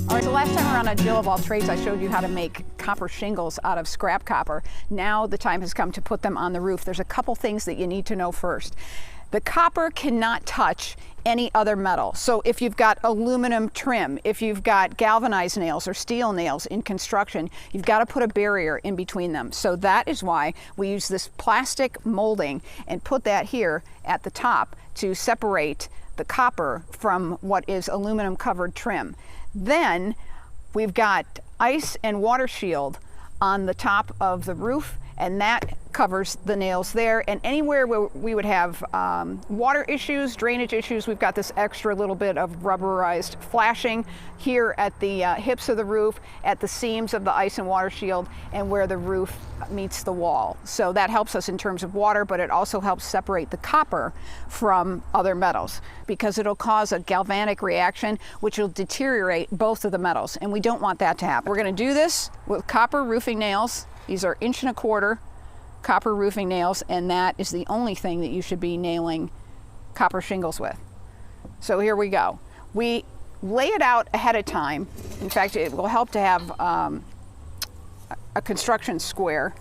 All right, so last time around on Jill of All Trades, I showed you how to make copper shingles out of scrap copper. Now the time has come to put them on the roof. There's a couple things that you need to know first. The copper cannot touch any other metal. So if you've got aluminum trim, if you've got galvanized nails or steel nails in construction, you've got to put a barrier in between them. So that is why we use this plastic molding and put that here at the top to separate the copper from what is aluminum covered trim. Then we've got ice and water shield on the top of the roof, and that covers the nails there. And anywhere where we would have water issues, drainage issues, we've got this extra little bit of rubberized flashing here at the hips of the roof, at the seams of the ice and water shield, and where the roof meets the wall. So that helps us in terms of water, but it also helps separate the copper from other metals, because it'll cause a galvanic reaction which will deteriorate both of the metals, and we don't want that to happen. We're going to do this with copper roofing nails. These are 1.25" copper roofing nails, and that is the only thing that you should be nailing copper shingles with. So here we go. We lay it out ahead of time. In fact, it will help to have a construction square.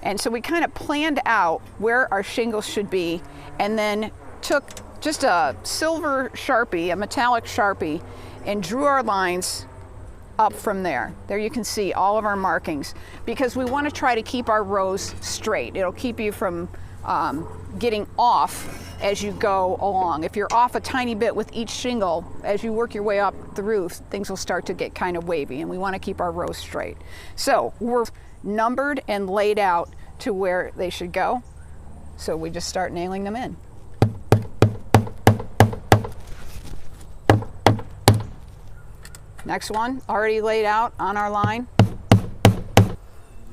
And so we kind of planned out where our shingles should be, and then took just a silver Sharpie, a metallic Sharpie, and drew our lines up from there. There you can see all of our markings, because we want to try to keep our rows straight. It'll keep you from getting off as you go along. If you're off a tiny bit with each shingle, as you work your way up the roof, things will start to get kind of wavy, and we want to keep our rows straight. So we're numbered and laid out to where they should go. So we just start nailing them in. Next one, already laid out on our line. All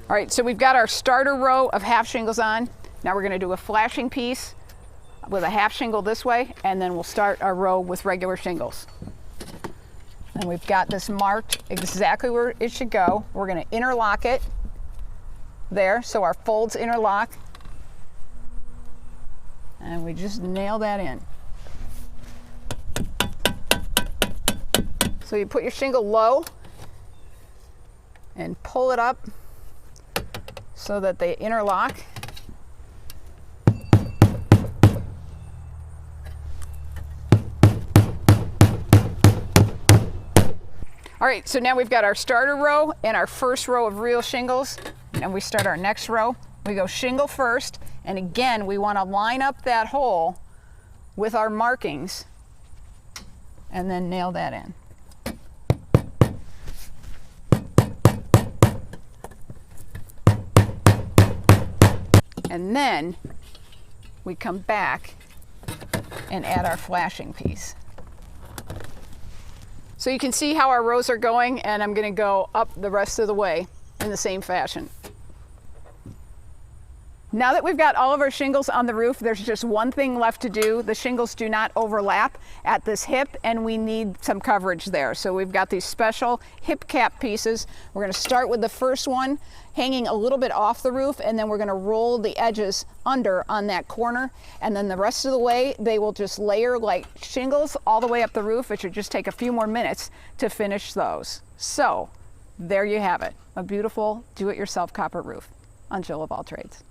right, so we've got our starter row of half shingles on. Now we're going to do a flashing piece with a half shingle this way, and then we'll start our row with regular shingles. And we've got this marked exactly where it should go. We're going to interlock it there, so our folds interlock. And we just nail that in. So you put your shingle low and pull it up so that they interlock. All right, so now we've got our starter row and our first row of real shingles, and we start our next row. We go shingle first, and again, we want to line up that hole with our markings and then nail that in. And then we come back and add our flashing piece. So you can see how our rows are going, and I'm going to go up the rest of the way in the same fashion. Now that we've got all of our shingles on the roof, there's just one thing left to do. The shingles do not overlap at this hip, and we need some coverage there. So we've got these special hip cap pieces. We're going to start with the first one hanging a little bit off the roof, and then we're going to roll the edges under on that corner, and then the rest of the way they will just layer like shingles all the way up the roof. It should just take a few more minutes to finish those. So there you have it, a beautiful do-it-yourself copper roof on Jill of All Trades.